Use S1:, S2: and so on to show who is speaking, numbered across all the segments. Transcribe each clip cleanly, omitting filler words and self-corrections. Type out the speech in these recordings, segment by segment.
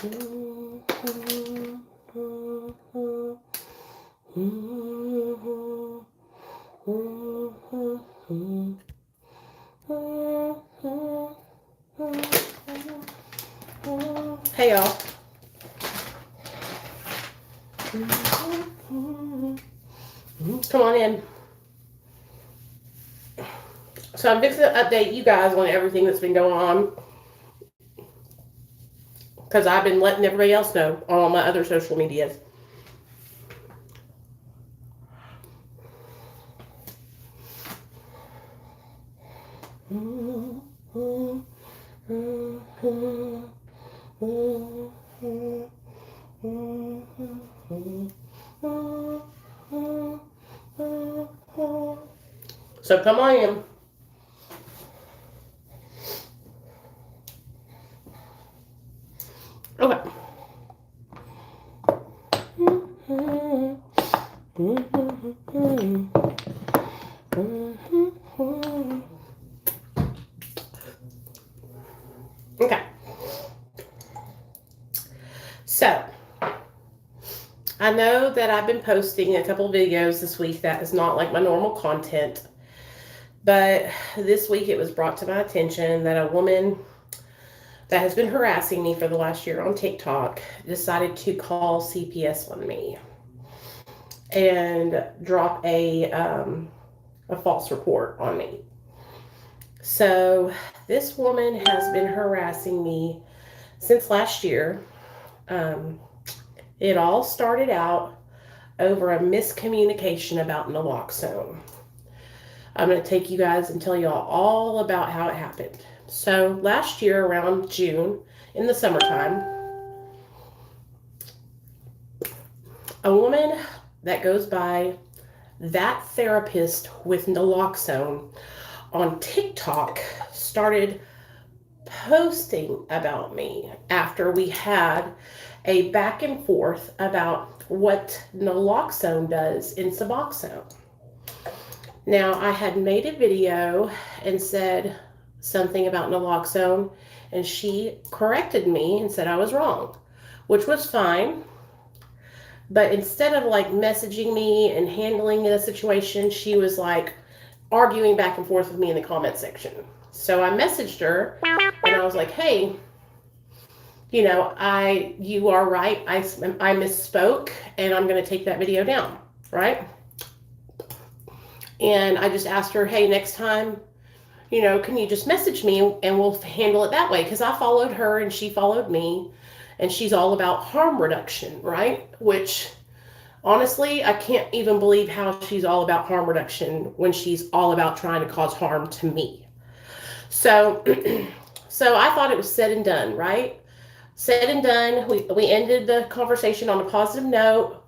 S1: Hey, y'all. Come on in. So I'm fixing to update you guys on everything that's been going on, because I've been letting everybody else know on all my other social medias. So come on in. Okay. Okay. So, I know that I've been posting a couple videos this week that is not like my normal content, but this week it was brought to my attention that a woman that has been harassing me for the last year on TikTok decided to call CPS on me and drop a false report on me. So this woman has been harassing me since last year. It all started out over a miscommunication about naloxone. I'm going to take you guys and tell y'all all about how it happened. So last year around June, in the summertime, a woman that goes by that therapist with naloxone on TikTok started posting about me after we had a back and forth about what naloxone does in Suboxone. Now, I had made a video and said something about naloxone, and she corrected me and said I was wrong, which was fine. But instead of like messaging me and handling the situation, she was like arguing back and forth with me in the comment section. So I messaged her and I was like, hey, you know, you are right. I misspoke and I'm going to take that video down, right? And I just asked her, hey, next time, you know, can you just message me and we'll handle it that way? Because I followed her and she followed me, and she's all about harm reduction, right? Which, honestly, I can't even believe how she's all about harm reduction when she's all about trying to cause harm to me. So, so I thought it was said and done, right? Said and done. We ended the conversation on a positive note,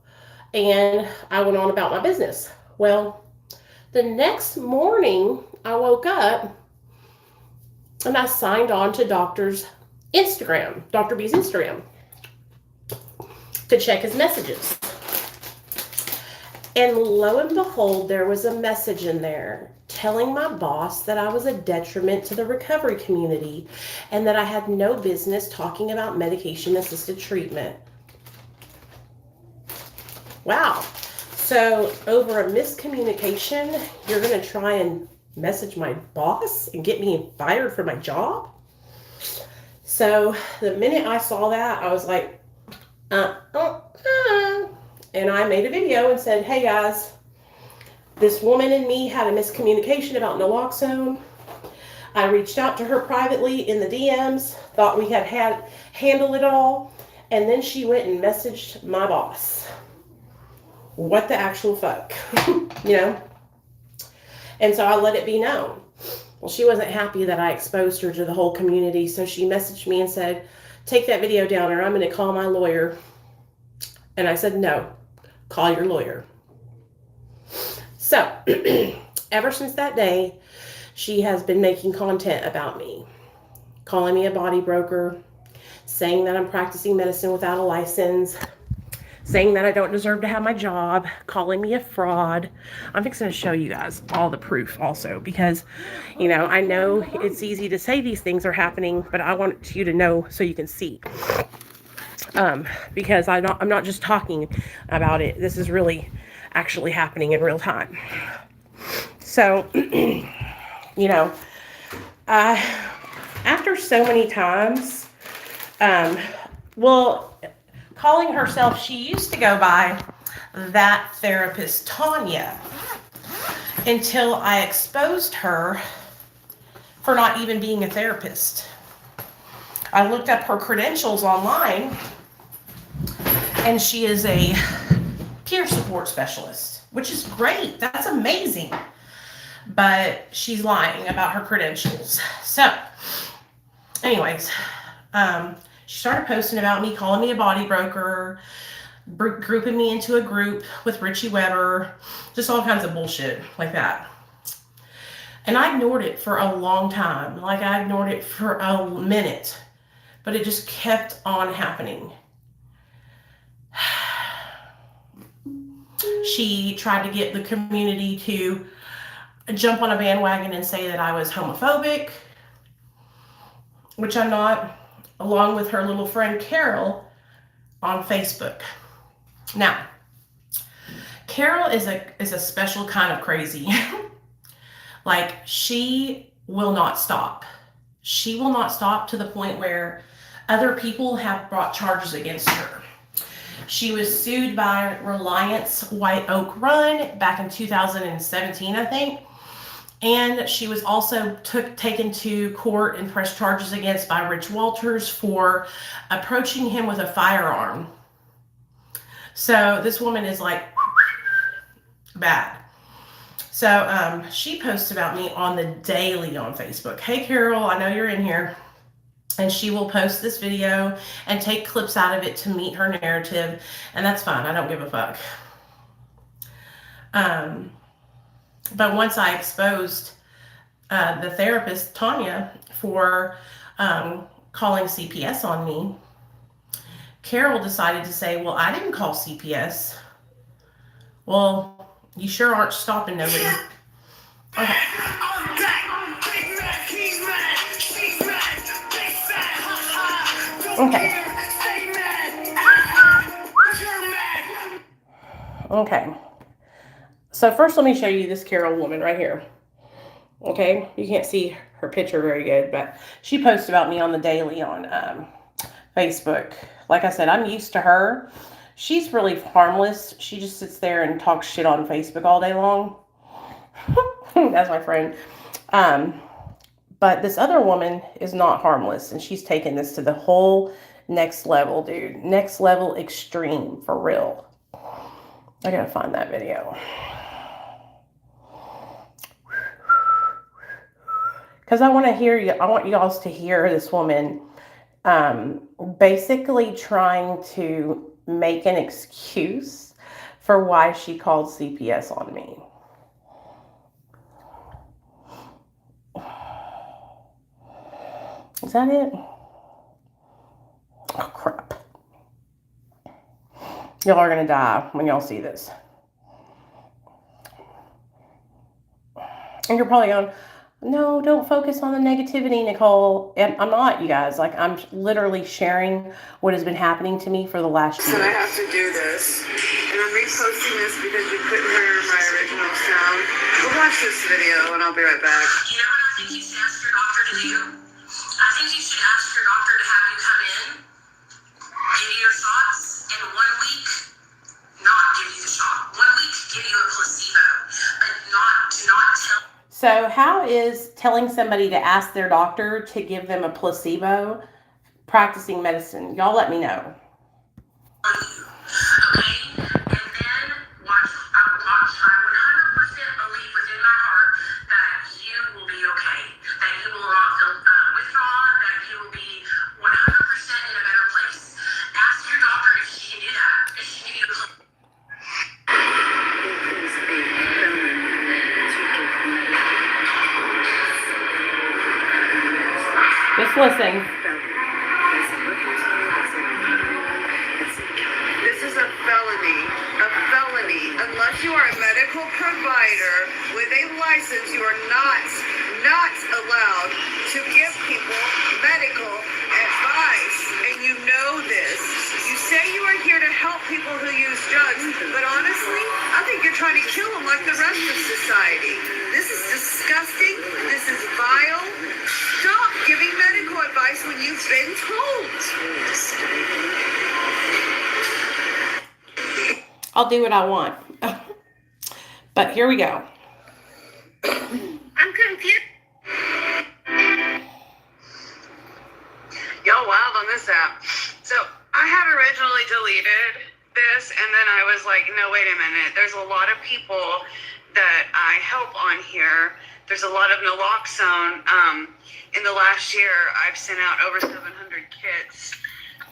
S1: and I went on about my business. Well, the next morning, I woke up and I signed on to Dr. B's Instagram, to check his messages. And lo and behold, there was a message in there telling my boss that I was a detriment to the recovery community and that I had no business talking about medication-assisted treatment. Wow. So over a miscommunication, you're going to try and message my boss and get me fired from my job? So the minute I saw that, I was like, and I made a video and said, hey guys, this woman and me had a miscommunication about naloxone. I reached out to her privately in the DMs, thought we had handled it all, and then she went and messaged my boss. What the actual fuck, you know? And so I let it be known. Well, she wasn't happy that I exposed her to the whole community, so she messaged me and said, take that video down or I'm going to call my lawyer. And I said, no, call your lawyer. So, ever since that day, she has been making content about me, calling me a body broker, saying that I'm practicing medicine without a license, saying that I don't deserve to have my job, calling me a fraud. I'm fixing to show you guys all the proof also because, you know, I know it's easy to say these things are happening, but I want you to know so you can see. because I'm not just talking about it. This is really actually happening in real time. So, you know, after so many times, well, calling herself, she used to go by that therapist Tanya, until I exposed her for not even being a therapist. I looked up her credentials online, and she is a peer support specialist, which is great. That's amazing. But she's lying about her credentials. So, anyways, she started posting about me, calling me a body broker, grouping me into a group with Richie Weber, just all kinds of bullshit like that. And I ignored it for a long time. Like, I ignored it for a minute, but it just kept on happening. She tried to get the community to jump on a bandwagon and say that I was homophobic, which I'm not, along with her little friend Carol on Facebook. Now, Carol is a special kind of crazy. Like, she will not stop. She will not stop to the point where other people have brought charges against her. She was sued by Reliance White Oak Run back in 2017, I think. And she was also taken to court and pressed charges against by Rich Walters for approaching him with a firearm. So this woman is like bad. So she posts about me on the daily on Facebook. Hey, Carol, I know you're in here. And she will post this video and take clips out of it to meet her narrative. And that's fine. I don't give a fuck. But once I exposed the therapist, Tanya, for calling CPS on me, Carol decided to say, well, I didn't call CPS. Well, you sure aren't stopping nobody. Okay. Okay. Okay. So first, let me show you this Carol woman right here. Okay, you can't see her picture very good, but she posts about me on the daily on Facebook. Like I said, I'm used to her. She's really harmless. She just sits there and talks shit on Facebook all day long. That's my friend. But this other woman is not harmless, and she's taken this to the whole next level, dude. Next level extreme, for real. I gotta find that video. Because I want you all to hear this woman basically trying to make an excuse for why she called CPS on me. Is that it? Oh, crap. Y'all are going to die when y'all see this. And you're probably going, no, don't focus on the negativity, Nicole. And I'm not, you guys. Like, I'm literally sharing what has been happening to me for the last year.
S2: So I have to do this. And I'm reposting this because you couldn't hear my original sound. We'll watch this video and I'll be right back.
S3: You know what I think you should ask your doctor to do? I think you should ask your doctor to have you come in, give you your shots, and 1 week not give you the shot. 1 week give you a placebo, but do not tell.
S1: So how is telling somebody to ask their doctor to give them a placebo practicing medicine? Y'all let me know.
S3: Okay? And then watch. I 100% believe within my heart that you will be okay. That you will not feel withdrawn. That you will be 100% in a better place. Ask your doctor if she can do that. If she can do a
S1: Just listen.
S2: This is a felony. A felony. Unless you are a medical provider with a license, you are not allowed to give people medical advice. And and you know this. You say you are here to help people who use drugs, but honestly, I think you're trying to kill them like the rest of society. This is disgusting. This is vile. Stop giving medical advice when you've been told.
S1: I'll do what I want. But here we go.
S3: I'm confused.
S2: Y'all wild on this app. So I had originally deleted this, and then I was like, no, wait a minute. There's a lot of people that I help on here. There's a lot of naloxone. In the last year, I've sent out over 700 kits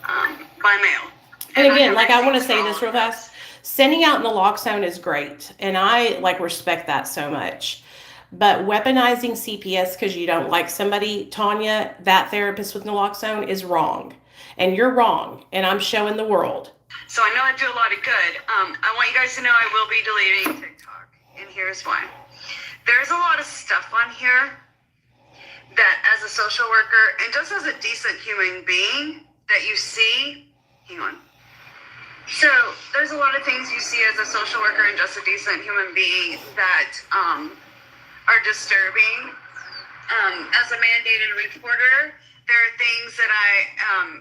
S2: by mail.
S1: And again, like I want to say this real fast. Sending out naloxone is great, and I like respect that so much. But weaponizing CPS because you don't like somebody, Tanya, that therapist with naloxone is wrong. And you're wrong, and I'm showing the world.
S2: So I know I do a lot of good. I want you guys to know I will be deleting TikTok, and here's why. There's a lot of stuff on here that as a social worker, and just as a decent human being, that you see, hang on. So there's a lot of things you see as a social worker and just a decent human being that are disturbing. As a mandated reporter, there are things that I,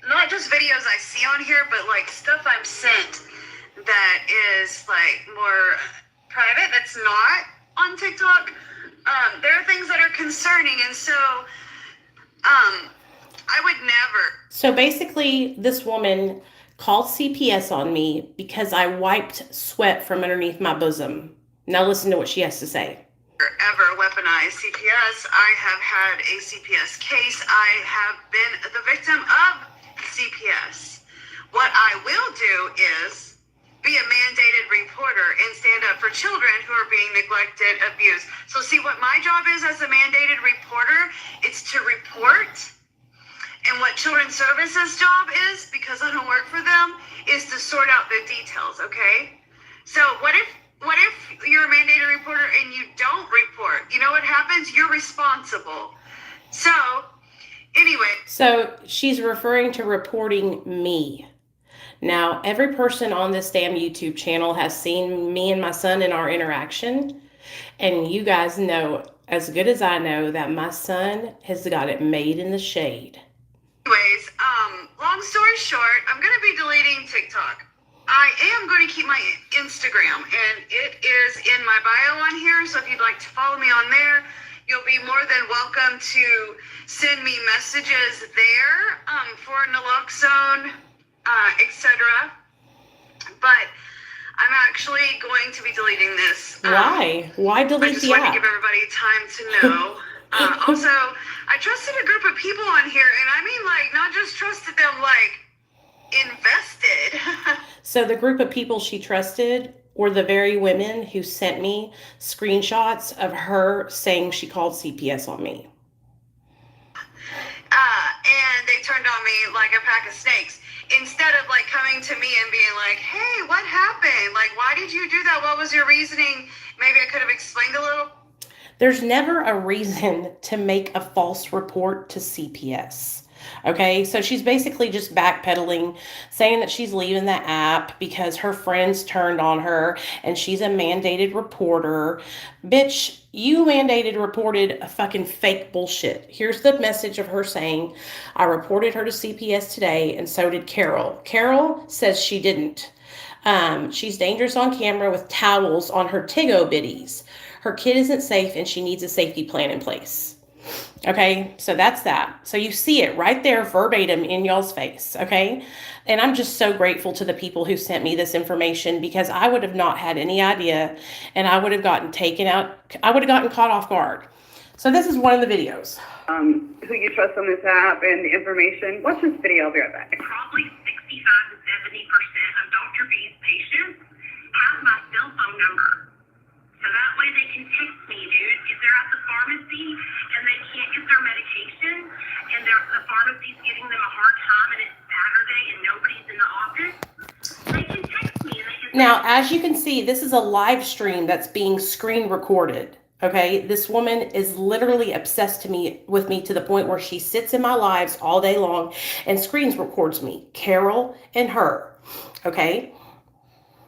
S2: not just videos I see on here, but like stuff I'm sent that is like more private, that's not on TikTok. There are things that are concerning, and so I would never.
S1: So basically, this woman called CPS on me because I wiped sweat from underneath my bosom. Now listen to what she has to say.
S2: Ever weaponize CPS. I have had a CPS case. I have been the victim of CPS. What I will do is be a mandated reporter and stand up for children who are being neglected, abused. So see what my job is as a mandated reporter? It's to report. And what Children's Services' job is, because I don't work for them, is to sort out the details, okay? So what if you're a mandated reporter and you don't report? You know what happens? You're responsible. So, anyway.
S1: So she's referring to reporting me. Now, every person on this damn YouTube channel has seen me and my son in our interaction. And you guys know, as good as I know, that my son has got it made in the shade.
S2: Anyways, long story short, I'm going to be deleting TikTok. I am going to keep my Instagram, and it is in my bio on here, so if you'd like to follow me on there, you'll be more than welcome to send me messages there for naloxone, etc. But I'm actually going to be deleting this.
S1: Why? Why delete the app?
S2: I just want to give everybody time to know. Also, I trusted a group of people on here, and I mean, like, not just trusted them, like, invested.
S1: So the group of people she trusted were the very women who sent me screenshots of her saying she called CPS on me.
S2: And they turned on me like a pack of snakes. Instead of like coming to me and being like, hey, what happened? Like, why did you do that? What was your reasoning? Maybe I could have explained a little.
S1: There's never a reason to make a false report to CPS. Okay, so she's basically just backpedaling, saying that she's leaving the app because her friends turned on her and she's a mandated reporter. Bitch, you reported a fucking fake bullshit. Here's the message of her saying, I reported her to CPS today and so did Carol. Carol says she didn't. She's dangerous on camera with towels on her Tigo biddies. Her kid isn't safe and she needs a safety plan in place. Okay, so that's that. So you see it right there verbatim in y'all's face, okay? And I'm just so grateful to the people who sent me this information because I would have not had any idea and I would have gotten caught off guard. So this is one of the videos.
S2: Who you trust on this app and the information. Watch this video, I'll be right back.
S3: Probably 65 to 70% of Dr. B's patients have my cell phone number. So that way they can text me, dude. If they're at the pharmacy and they can't get their medication and the pharmacy's giving them a hard time and it's Saturday and nobody's in the office, they can text me and they can.
S1: Now, as you can see, this is a live stream that's being screen recorded. Okay, this woman is literally obsessed with me to the point where she sits in my lives all day long and screens records me, Carol and her. Okay.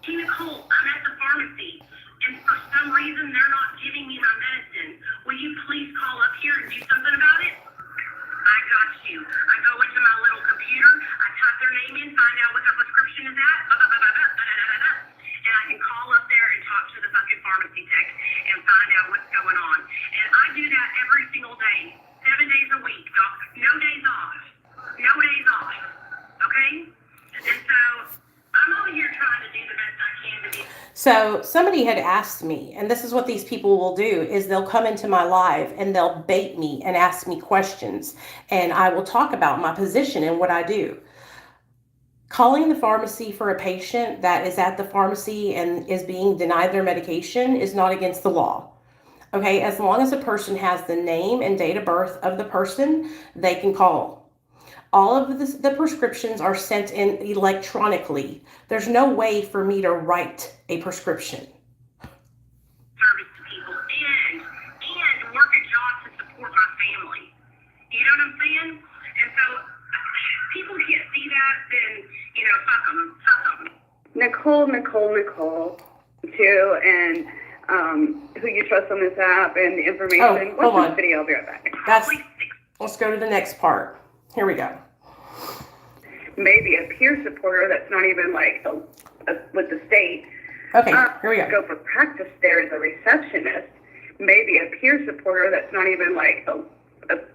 S3: Hey, Nicole, I'm at the pharmacy, and for some reason they're not giving me my medicine. Will you please call up here and do something about it? I got you. I go into my little computer, I type their name in, find out what their prescription is at, and I can call up there and talk to the fucking pharmacy tech and find out what's going on. And I do that every single day, 7 days a week, doc. No days off. No days off. Okay? And so I'm over here trying to do the best I can to be.
S1: So somebody had asked me, and this is what these people will do, is they'll come into my live and they'll bait me and ask me questions, and I will talk about my position and what I do. Calling the pharmacy for a patient that is at the pharmacy and is being denied their medication is not against the law. Okay, as long as a person has the name and date of birth of the person, they can call. All of the prescriptions are sent in electronically. There's no way for me to write a prescription.
S3: Service to people and work a job to support my family. You know what I'm saying? And so people can't see that, then, fuck them.
S2: Nicole, too, and who you trust on this app and the information.
S1: Hold
S2: Watch
S1: on.
S2: this video. I'll be right back.
S1: Let's go to the next part. Here we go.
S2: Maybe a peer supporter that's not even with the state.
S1: Okay, here we go.
S2: Go for practice there as a receptionist. Maybe a peer supporter that's not even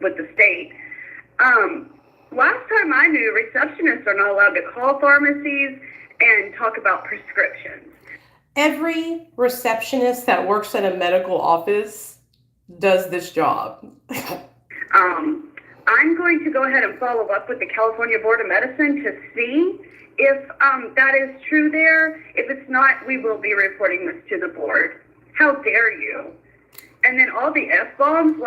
S2: with the state. Last time I knew, receptionists are not allowed to call pharmacies and talk about prescriptions.
S1: Every receptionist that works at a medical office does this job.
S2: I'm going to go ahead and follow up with the California Board of Medicine to see if that is true there. If it's not, we will be reporting this to the board. How dare you? And then all the F-bombs,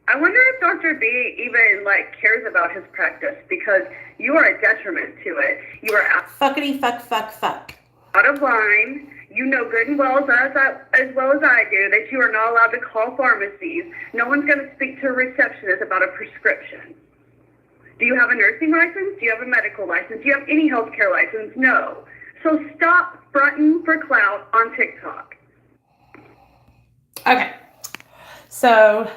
S2: I wonder if Dr. B even cares about his practice, because you are a detriment to it. You are
S1: Fuckity fuck.
S2: out of line. You know good and well as well as I do that you are not allowed to call pharmacies. No one's going to speak to a receptionist about a prescription. Do you have a nursing license? Do you have a medical license? Do you have any healthcare license? No. So stop fronting for clout on TikTok.
S1: Okay. So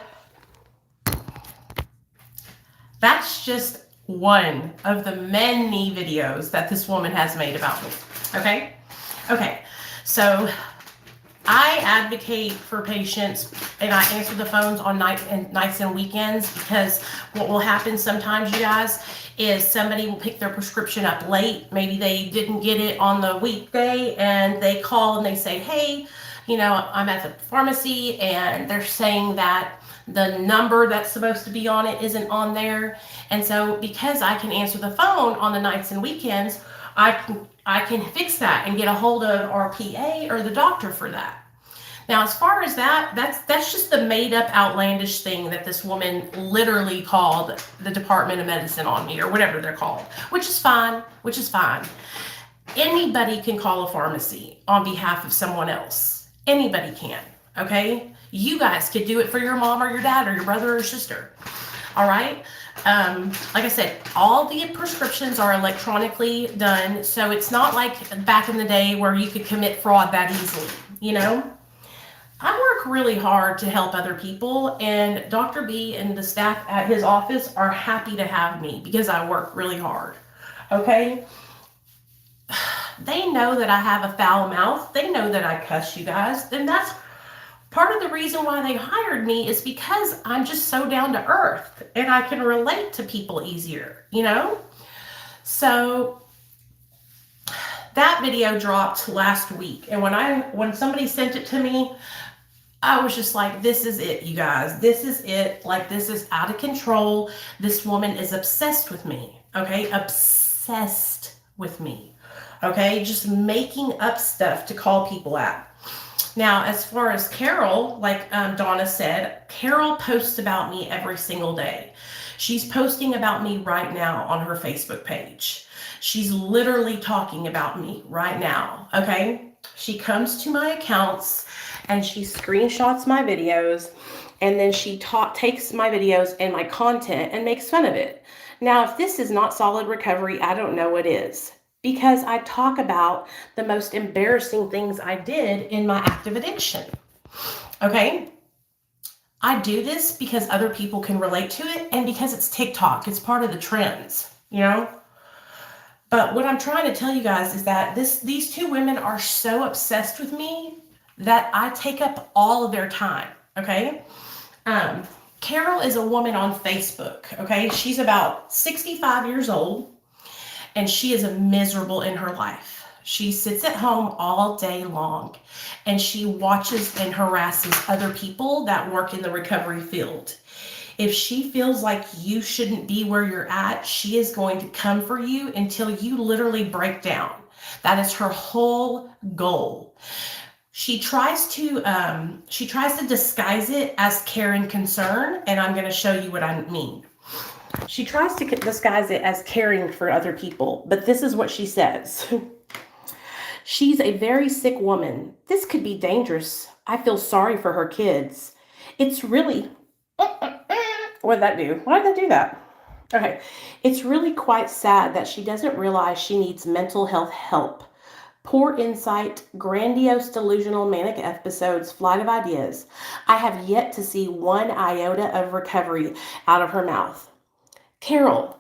S1: that's just one of the many videos that this woman has made about me. Okay. So I advocate for patients, and I answer the phones on nights and weekends, because what will happen sometimes, you guys, is somebody will pick their prescription up late. Maybe they didn't get it on the weekday, and they call and they say, hey, I'm at the pharmacy and they're saying that the number that's supposed to be on it isn't on there. And so because I can answer the phone on the nights and weekends, I can fix that and get a hold of our PA or the doctor for that. Now, as far as that's just the made up outlandish thing that this woman literally called the Department of Medicine on me, or whatever they're called, which is fine. Anybody can call a pharmacy on behalf of someone else. Anybody can, okay? You guys could do it for your mom or your dad or your brother or sister, all right? Like I said, all the prescriptions are electronically done, so it's not like back in the day where you could commit fraud that easily, I work really hard to help other people, and Dr. B and the staff at his office are happy to have me because I work really hard, okay? They know that I have a foul mouth. They know that I cuss, you guys. And that's part of the reason why they hired me, is because I'm just so down to earth and I can relate to people easier, So that video dropped last week. And when somebody sent it to me, I was just like, this is it, you guys. This is it. This is out of control. This woman is obsessed with me, okay? Obsessed with me, okay? Just making up stuff to call people out. Now, as far as Carol, Donna said, Carol posts about me every single day. She's posting about me right now on her Facebook page. She's literally talking about me right now, okay? She comes to my accounts and she screenshots my videos, and then she takes my videos and my content and makes fun of it. Now, if this is not solid recovery, I don't know what is, because I talk about the most embarrassing things I did in my active addiction. Okay? I do this because other people can relate to it, and because it's TikTok. It's part of the trends, you know? But what I'm trying to tell you guys is that these two women are so obsessed with me that I take up all of their time, okay? Carol is a woman on Facebook, okay? She's about 65 years old, and she is miserable in her life. She sits at home all day long, and she watches and harasses other people that work in the recovery field. If she feels like you shouldn't be where you're at, she is going to come for you until you literally break down. That is her whole goal. She tries to disguise it as care and concern, and I'm going to show you what I mean. She tries to disguise it as caring for other people, but this is what she says. She's a very sick woman. This could be dangerous. I feel sorry for her kids. It's really... What did that do? Why did that do that? Okay. It's really quite sad that she doesn't realize she needs mental health help. Poor insight, grandiose delusional manic episodes, flight of ideas. I have yet to see one iota of recovery out of her mouth. Carol,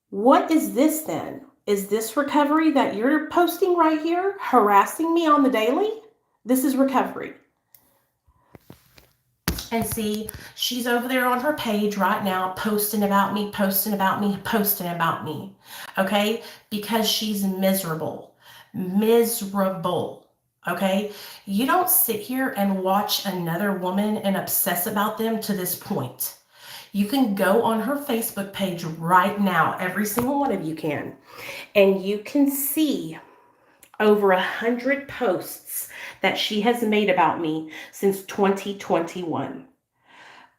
S1: what is this then? Is this recovery that you're posting right here, harassing me on the daily? This is recovery. And see, she's over there on her page right now, posting about me, okay? Because she's miserable, okay? You don't sit here and watch another woman and obsess about them to this point. You can go on her Facebook page right now, every single one of you can, and you can see over 100 posts that she has made about me since 2021.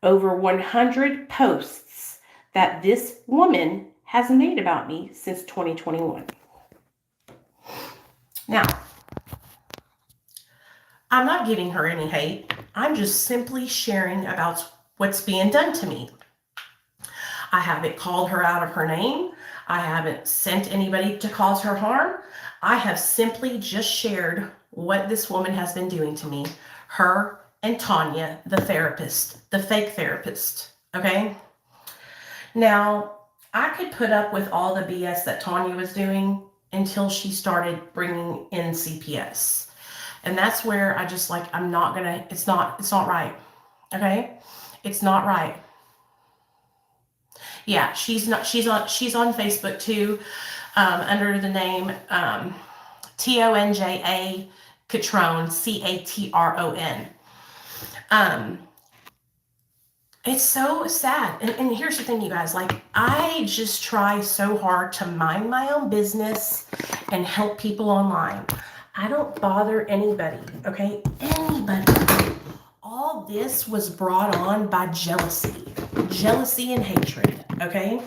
S1: Over 100 posts that this woman has made about me since 2021. Now, I'm not giving her any hate. I'm just simply sharing about what's being done to me. I haven't called her out of her name. I haven't sent anybody to cause her harm. I have simply just shared what this woman has been doing to me. Her and Tanya, the therapist, the fake therapist, okay? Now, I could put up with all the BS that Tanya was doing until she started bringing in CPS. And that's where I just like, I'm not gonna, it's not right, okay? It's not right. Yeah, she's on Facebook too, under the name Tonja Catron, Catron. It's so sad. And here's the thing, you guys, like, I just try so hard to mind my own business and help people online. I don't bother anybody, okay? Anybody. All this was brought on by jealousy and hatred, okay?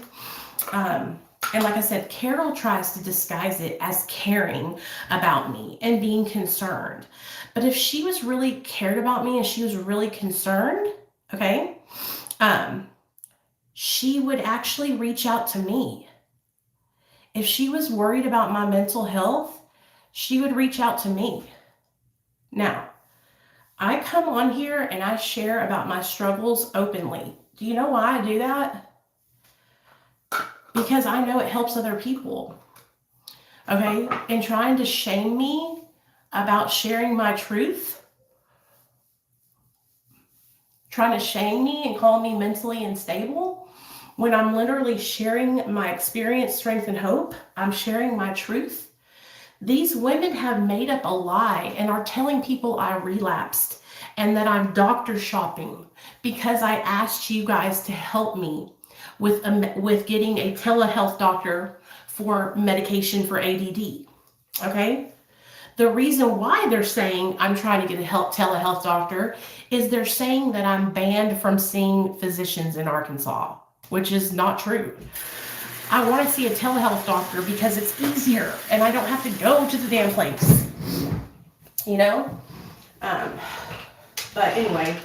S1: And like I said, Carol tries to disguise it as caring about me and being concerned. But if she was really cared about me and she was really concerned, okay, she would actually reach out to me. If she was worried about my mental health, she would reach out to me. Now, I come on here and I share about my struggles openly. Do you know why I do that? Because I know it helps other people, okay? And trying to shame me about sharing my truth, trying to shame me and call me mentally unstable, when I'm literally sharing my experience, strength, and hope, I'm sharing my truth. These women have made up a lie and are telling people I relapsed and that I'm doctor shopping because I asked you guys to help me with getting a telehealth doctor for medication for ADD, okay? The reason why they're saying I'm trying to get a telehealth doctor is they're saying that I'm banned from seeing physicians in Arkansas, which is not true. I want to see a telehealth doctor because it's easier and I don't have to go to the damn place, you know? But anyway,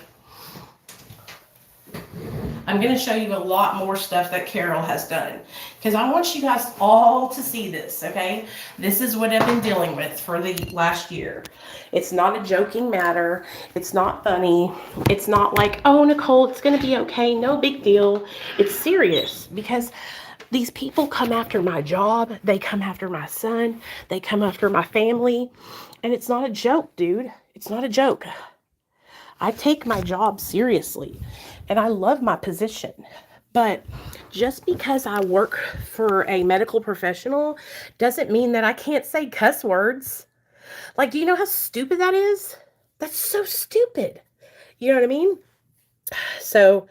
S1: I'm going to show you a lot more stuff that Carol has done, because I want you guys all to see this, okay? This is what I've been dealing with for the last year. It's not a joking matter. It's not funny. It's not like, oh, Nicole, it's going to be okay. No big deal. It's serious, because these people come after my job. They come after my son. They come after my family. And it's not a joke, dude. It's not a joke. I take my job seriously, and I love my position. But just because I work for a medical professional doesn't mean that I can't say cuss words. Like, do you know how stupid that is? That's so stupid. You know what I mean? So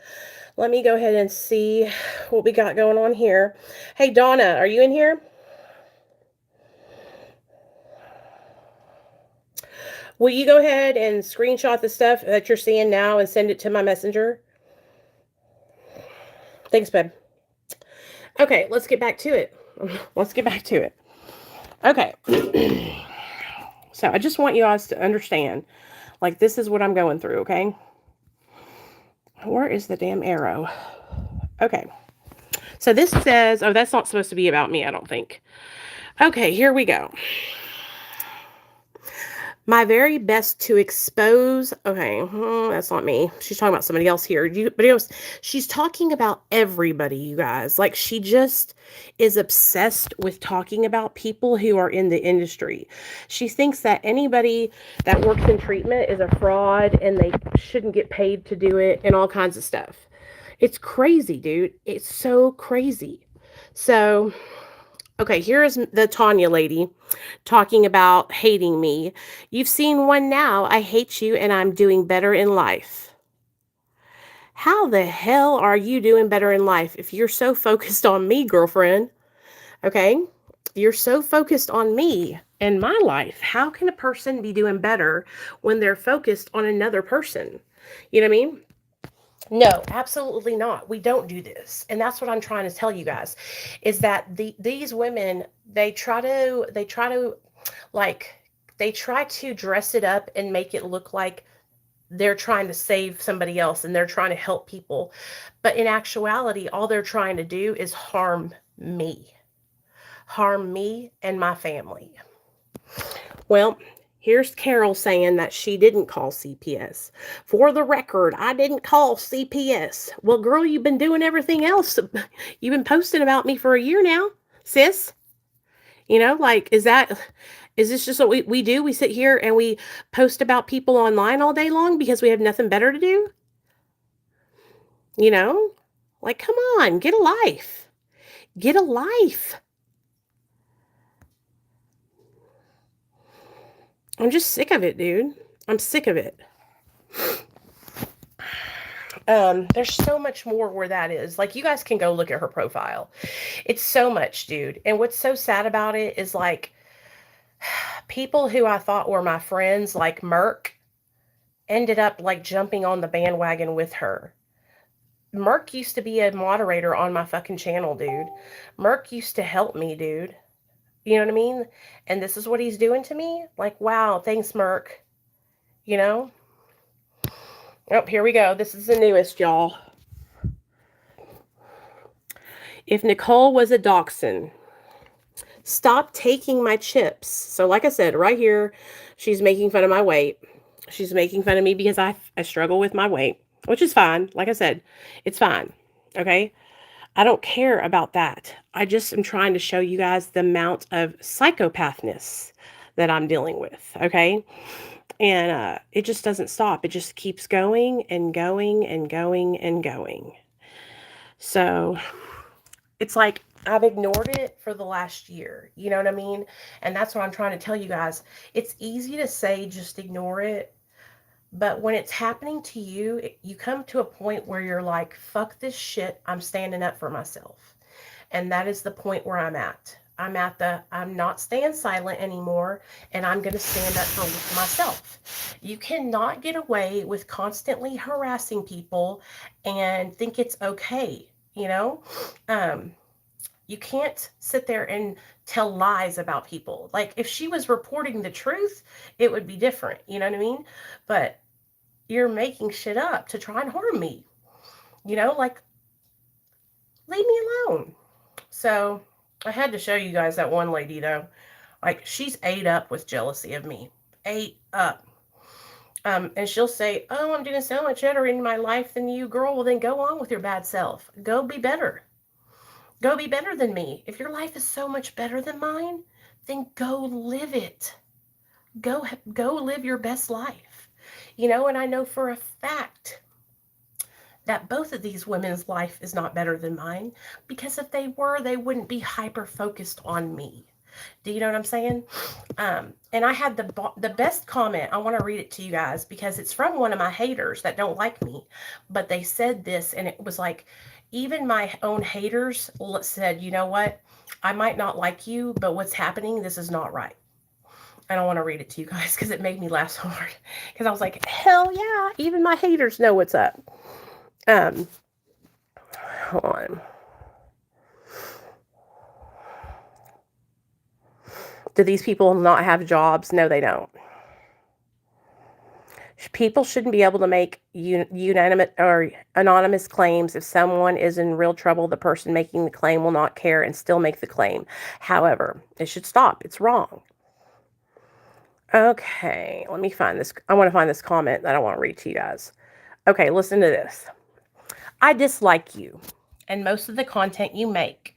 S1: let me go ahead and see what we got going on here. Hey, Donna, are you in here? Will you go ahead and screenshot the stuff that you're seeing now and send it to my messenger? Thanks, babe. Okay, let's get back to it. Okay. So I just want you guys to understand, like, this is what I'm going through, okay? Where is the damn arrow? Okay. So this says, oh, that's not supposed to be about me, I don't think. Okay, here we go. My very best to expose. Okay, that's not me. She's talking about somebody else here. But anyways, she's talking about everybody, you guys. Like, she just is obsessed with talking about people who are in the industry. She thinks that anybody that works in treatment is a fraud and they shouldn't get paid to do it and all kinds of stuff. It's crazy, dude. It's so crazy. So, okay, here is the Tanya lady talking about hating me. You've seen one now. I hate you and I'm doing better in life. How the hell are you doing better in life if you're so focused on me, girlfriend? Okay? You're so focused on me and my life. How can a person be doing better when they're focused on another person? You know what I mean? No, absolutely not. We don't do this. And that's what I'm trying to tell you guys, is that these women, they try to dress it up and make it look like they're trying to save somebody else and they're trying to help people. But in actuality, all they're trying to do is harm me and my family. Well, here's Carol saying that she didn't call CPS. For the record, I didn't call CPS. Well, girl, you've been doing everything else. You've been posting about me for a year now, sis. You know, like, is this just what we do? We sit here and we post about people online all day long because we have nothing better to do? You know? Like, come on, get a life. Get a life. I'm just sick of it, dude. I'm sick of it. There's so much more where that is. Like, you guys can go look at her profile. It's so much, dude. And what's so sad about it is, like, people who I thought were my friends, like Merck, ended up, like, jumping on the bandwagon with her. Merck used to be a moderator on my fucking channel, dude. Merck used to help me, dude. You know what I mean? And this is what he's doing to me? Like, wow, thanks, Merck. You know? Oh, here we go. This is the newest, y'all. If Nicole was a dachshund, stop taking my chips. So like I said, right here, she's making fun of my weight. She's making fun of me because I struggle with my weight, which is fine. Like I said, it's fine. Okay? I don't care about that. I just am trying to show you guys the amount of psychopathness that I'm dealing with, okay? And it just doesn't stop. It just keeps going and going and going and going. So it's like I've ignored it for the last year. You know what I mean? And that's what I'm trying to tell you guys. It's easy to say just ignore it. But when it's happening to you, you come to a point where you're like, fuck this shit. I'm standing up for myself. And that is the point where I'm at. I'm not staying silent anymore, and I'm going to stand up for myself. You cannot get away with constantly harassing people and think it's okay, you know? You can't sit there and tell lies about people. Like, if she was reporting the truth, it would be different. You know what I mean? But you're making shit up to try and harm me. Like, leave me alone. So I had to show you guys that one lady, though. Like, she's ate up with jealousy of me. Ate up. And she'll say, "Oh, I'm doing so much better in my life than you, girl." Well, then go on with your bad self. Go be better. Go be better than me. If your life is so much better than mine, then go live it. Go live your best life. And I know for a fact that both of these women's life is not better than mine, because if they were, they wouldn't be hyper focused on me. Do you know what I'm saying? And I had the best comment. I want to read it to you guys because it's from one of my haters that don't like me. But they said this, and it was like, even my own haters said, "You know what? I might not like you, but what's happening, this is not right." And I want to read it to you guys because it made me laugh so hard. Because I was like, hell yeah, even my haters know what's up. Hold on. Do these people not have jobs? No, they don't. People shouldn't be able to make unanimous or anonymous claims. If someone is in real trouble, the person making the claim will not care and still make the claim. However, it should stop. It's wrong. Okay, let me find this. I want to find this comment that I want to read to you guys. Okay, listen to this. "I dislike you and most of the content you make,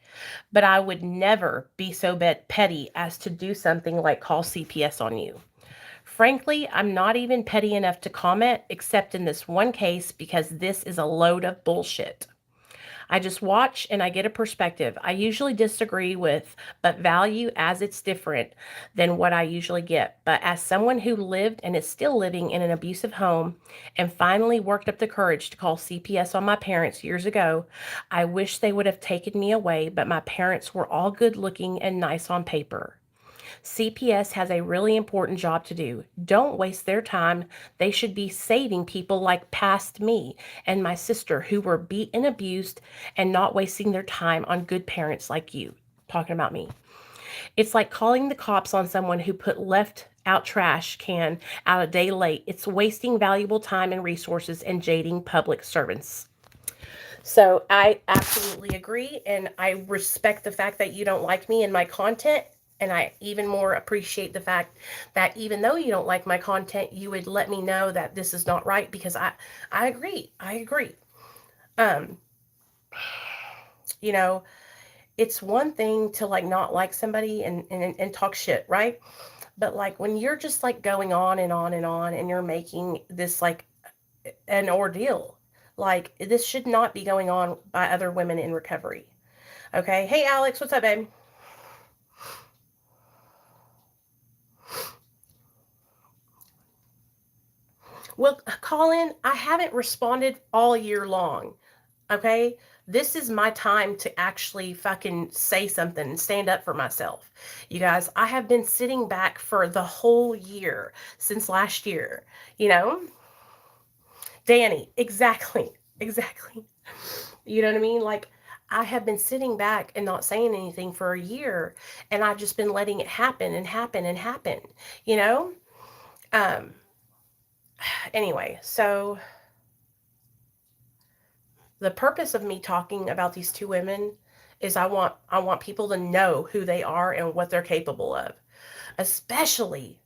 S1: but I would never be so petty as to do something like call CPS on you. Frankly, I'm not even petty enough to comment, except in this one case, because this is a load of bullshit. I just watch and I get a perspective I usually disagree with, but value as it's different than what I usually get. But as someone who lived and is still living in an abusive home and finally worked up the courage to call CPS on my parents years ago, I wish they would have taken me away, but my parents were all good looking and nice on paper. CPS has a really important job to do. Don't waste their time. They should be saving people like past me and my sister who were beat and abused, and not wasting their time on good parents like you." Talking about me. "It's like calling the cops on someone who put left out trash can out a day late. It's wasting valuable time and resources and jading public servants." So I absolutely agree, and I respect the fact that you don't like me and my content. And I even more appreciate the fact that even though you don't like my content, you would let me know that this is not right, because I agree. I agree. Um, it's one thing to like not like somebody and talk shit, right? But like when you're just like going on and on and on, and you're making this like an ordeal, like this should not be going on by other women in recovery. Okay. Hey, Alex, what's up, babe? Well, Colin, I haven't responded all year long. Okay? This is my time to actually fucking say something and stand up for myself. You guys, I have been sitting back for the whole year since last year. You know? Danny, exactly. Exactly. You know what I mean? Like, I have been sitting back and not saying anything for a year, and I've just been letting it happen and happen and happen, you know? Um, anyway, so the purpose of me talking about these two women is I want people to know who they are and what they're capable of. Especially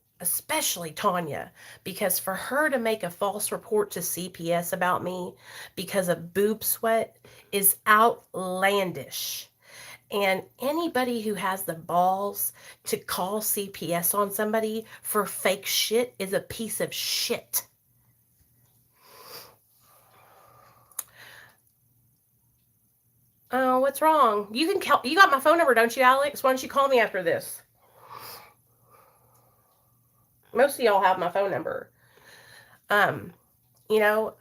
S1: Tanya, because for her to make a false report to CPS about me because of boob sweat is outlandish. And anybody who has the balls to call CPS on somebody for fake shit is a piece of shit. Oh, what's wrong? You got my phone number, don't you, Alex? Why don't you call me after this? Most of y'all have my phone number. You know,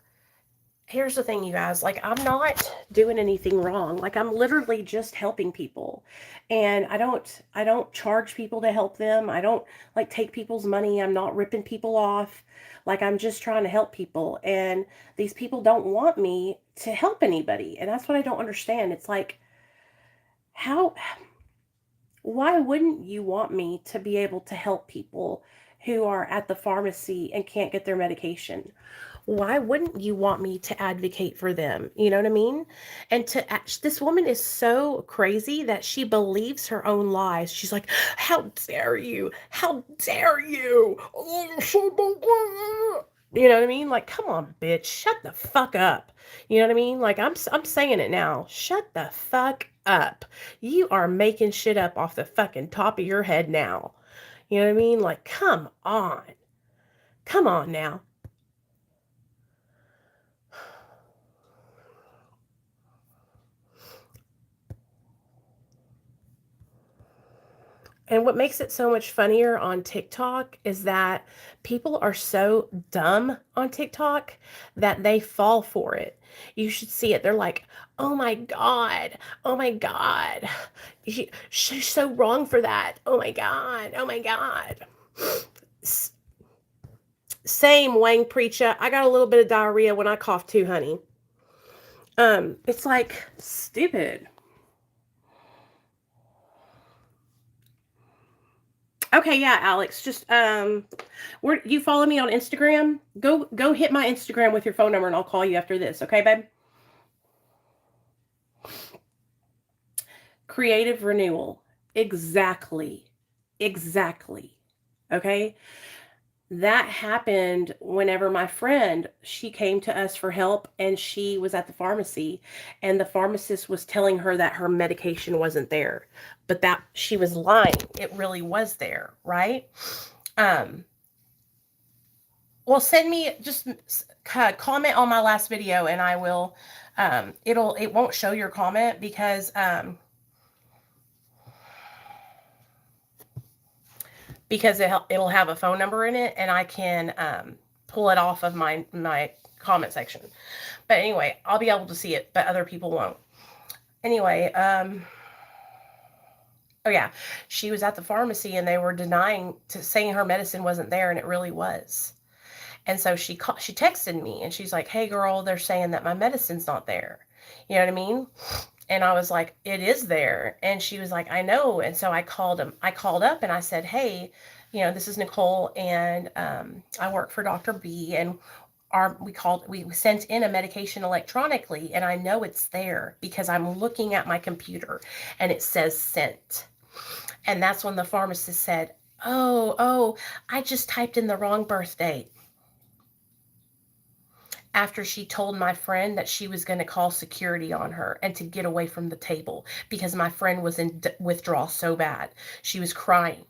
S1: here's the thing, you guys. Like, I'm not doing anything wrong. Like, I'm literally just helping people. And I don't charge people to help them. I don't like take people's money. I'm not ripping people off. Like, I'm just trying to help people. And these people don't want me to help anybody. And that's what I don't understand. It's like, why wouldn't you want me to be able to help people who are at the pharmacy and can't get their medication? Why wouldn't you want me to advocate for them? You know what I mean? And this woman is so crazy that she believes her own lies. She's like, "How dare you? How dare you?" You know what I mean? Like, come on, bitch, shut the fuck up. You know what I mean? Like, I'm saying it now. Shut the fuck up. You are making shit up off the fucking top of your head now. You know what I mean? Like, come on. Come on now. And what makes it so much funnier on TikTok is that people are so dumb on TikTok that they fall for it. You should see it. They're like, "Oh my God. Oh my God. She's so wrong for that. Oh my God. Oh my God." Same, Wang Preacher. I got a little bit of diarrhea when I cough too, honey. It's like stupid. Okay, yeah, Alex. Just where you follow me on Instagram? Go hit my Instagram with your phone number and I'll call you after this, okay, babe? Creative renewal. Exactly. Exactly. Okay? That happened whenever my friend, she came to us for help and she was at the pharmacy and the pharmacist was telling her that her medication wasn't there, but that she was lying. It really was there, right? Um well, send me just comment on my last video and I will it won't show your comment because it'll have a phone number in it and I can pull it off of my comment section. But anyway, I'll be able to see it, but other people won't. Anyway, oh yeah, she was at the pharmacy and they were saying her medicine wasn't there and it really was. And so she texted me and she's like, "Hey girl, they're saying that my medicine's not there." You know what I mean? And I was like, "It is there." And she was like, "I know." And so I called up and I said, "Hey, this is Nicole and I work for Dr. B and we sent in a medication electronically and I know it's there because I'm looking at my computer and it says sent." And that's when the pharmacist said, "Oh, I just typed in the wrong birth date." After she told my friend that she was going to call security on her and to get away from the table because my friend was in withdrawal so bad. She was crying.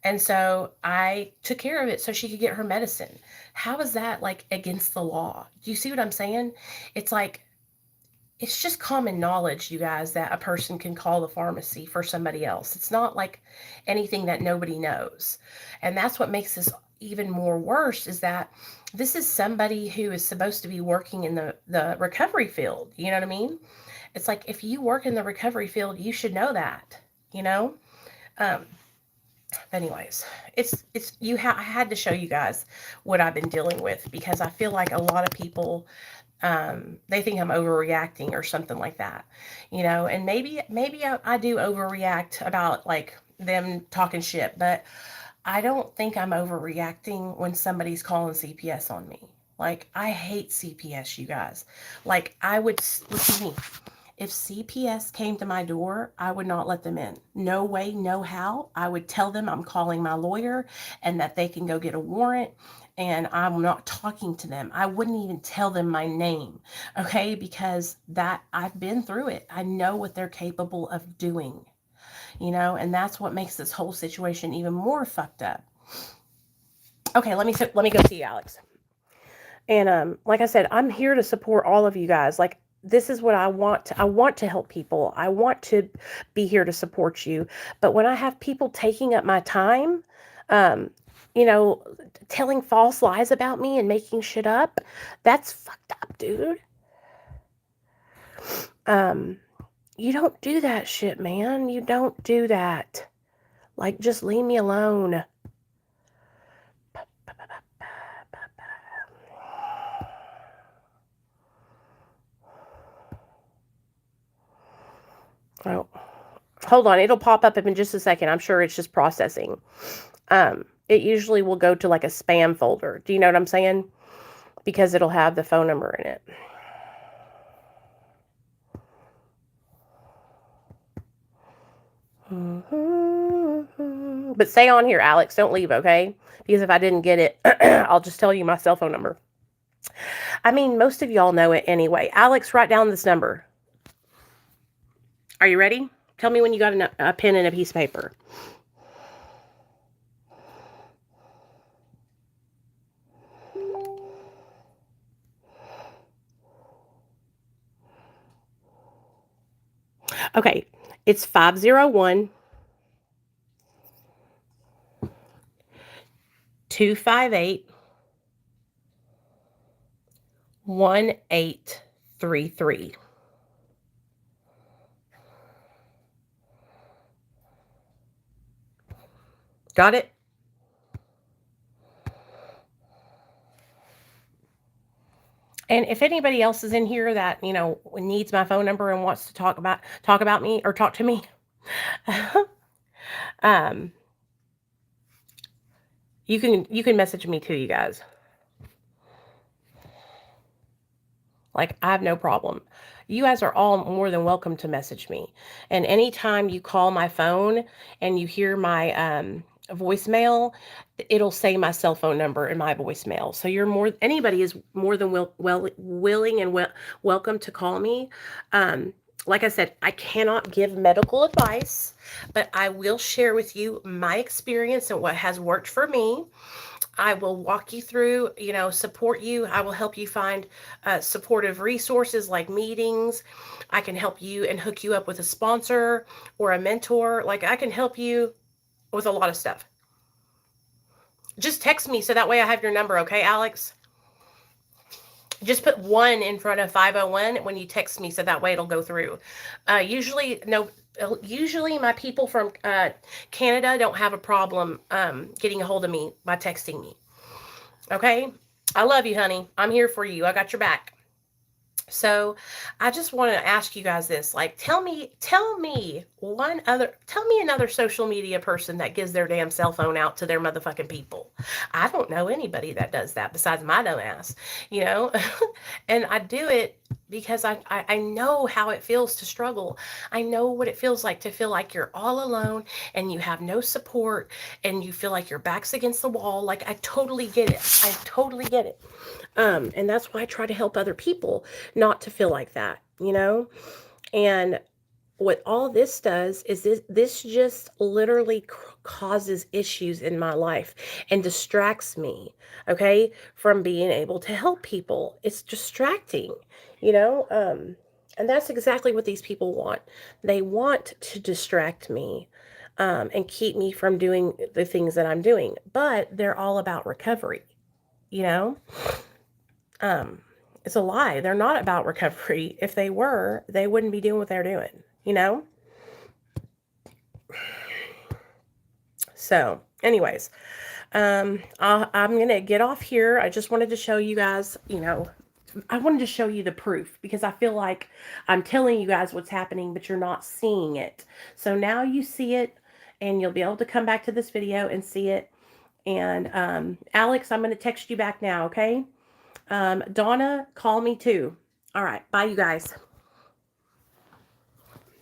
S1: And so I took care of it so she could get her medicine. How is that like against the law? Do you see what I'm saying? It's like, it's just common knowledge, you guys, that a person can call the pharmacy for somebody else. It's not like anything that nobody knows. And that's what makes this even more worse is that this is somebody who is supposed to be working in the recovery field. You know what I mean? It's like, if you work in the recovery field, you should know that, you know? Anyways, I had to show you guys what I've been dealing with because I feel like a lot of people, they think I'm overreacting or something like that, and maybe I do overreact about like them talking shit, but I don't think I'm overreacting when somebody's calling CPS on me. Like, I hate CPS, you guys. Like, listen to me. If CPS came to my door, I would not let them in. No way, no how. I would tell them I'm calling my lawyer and that they can go get a warrant and I'm not talking to them. I wouldn't even tell them my name, okay? Because I've been through it. I know what they're capable of doing, and that's what makes this whole situation even more fucked up. Okay, let me go see Alex. And like I said, I'm here to support all of you guys. Like, this is what I want. I want to help people. I want to be here to support you. But when I have people taking up my time, telling false lies about me and making shit up, that's fucked up, dude. You don't do that shit, man. You don't do that. Like, just leave me alone. Oh, hold on. It'll pop up in just a second. I'm sure it's just processing. It usually will go to like a spam folder. Do you know what I'm saying? Because it'll have the phone number in it. But stay on here, Alex. Don't leave, okay? Because if I didn't get it, I'll just tell you my cell phone number. I mean, most of y'all know it anyway. Alex, write down this number. Are you ready? Tell me when you got a pen and a piece of paper. Okay, it's 501 258 1833. Got it? And if anybody else is in here that, you know, needs my phone number and wants to talk about me or talk to me, you can message me too, you guys. Like, I have no problem. You guys are all more than welcome to message me. And anytime you call my phone and you hear my voicemail, it'll say my cell phone number in my voicemail. So anybody is more than willing and welcome to call me. Like I said, I cannot give medical advice, but I will share with you my experience and what has worked for me. I will walk you through, you know, support you. I will help you find supportive resources like meetings. I can help you and hook you up with a sponsor or a mentor. Like, I can help you with a lot of stuff. Just text me so that way I have your number, okay, Alex? Just put 1 in front of 501 when you text me so that way it'll go through. Usually my people from Canada don't have a problem getting a hold of me by texting me. Okay? I love you, honey. I'm here for you. I got your back. So I just want to ask you guys this. Like, tell me another social media person that gives their damn cell phone out to their motherfucking people. I don't know anybody that does that besides my dumb ass, you know? And I do it because I know how it feels to struggle. I know what it feels like to feel like you're all alone and you have no support and you feel like your back's against the wall. Like, I totally get it. I totally get it. And that's why I try to help other people not to feel like that, you know? And what all this does is this just literally causes issues in my life and distracts me, okay, from being able to help people. It's distracting, you know? And that's exactly what these people want. They want to distract me and keep me from doing the things that I'm doing, but they're all about recovery, you know? It's a lie. They're not about recovery. If they were, they wouldn't be doing what they're doing, you know? So, anyways, I'm going to get off here. I just wanted to show you guys, you know, I wanted to show you the proof because I feel like I'm telling you guys what's happening, but you're not seeing it. So now you see it and you'll be able to come back to this video and see it. And, Alex, I'm going to text you back now. Okay. Donna, call me too. All right. Bye, you guys.